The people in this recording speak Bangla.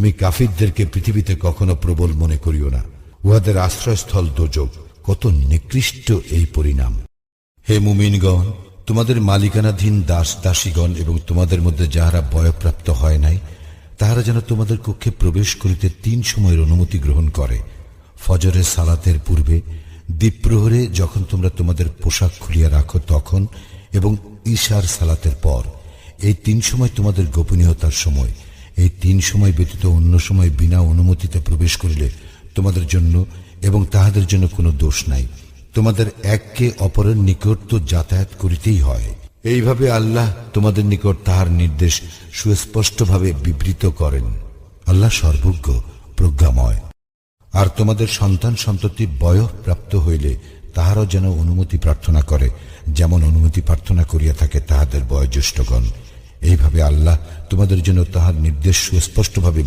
তুমি কাফিরদেরকে পৃথিবীতে কখনো প্রবল মনে করিও না। উহাদের আশ্রয়স্থল দোজখ, কত নিকৃষ্ট এই পরিণাম। হে মুমিনগণ, তোমাদের মালিকানাধীন দাস দাসীগণ এবং তোমাদের মধ্যে যাহারা বয়ঃপ্রাপ্ত হয় নাই, তাহারা যেন তোমাদের কক্ষে প্রবেশ করিতে 3 সময়ের অনুমতি গ্রহণ করে। ফজরের সালাতের পূর্বে, দ্বীপ্রহরে যখন তোমরা তোমাদের পোশাক খুলিয়া রাখো তখন, এবং ঈশার সালাতের পর। এই 3 সময় তোমাদের গোপনীয়তার সময়। এই 3 সময় ব্যতীত অন্য সময় বিনা অনুমতিতে প্রবেশ করিলে তোমাদের জন্য এবং তাহাদের জন্য কোনো দোষ নাই। তোমাদের এককে অপরের নিকট তো যাতায়াত করিতেই হয়। এইভাবে আল্লাহ তোমাদের নিকট তাহার নির্দেশ সুস্পষ্টভাবে বিবৃত করেন। আল্লাহ সর্বজ্ঞ, প্রজ্ঞাময়। আর তোমাদের সন্তান সন্ততি বয়ঃপ্রাপ্ত হইলে তাহারও যেন অনুমতি প্রার্থনা করে, যেমন অনুমতি প্রার্থনা করিয়া থাকে তাহাদের বয়োজ্যেষ্ঠগণ। এইভাবে আল্লাহ তোমাদের জন্য তাহার নির্দেশ সুস্পষ্টভাবে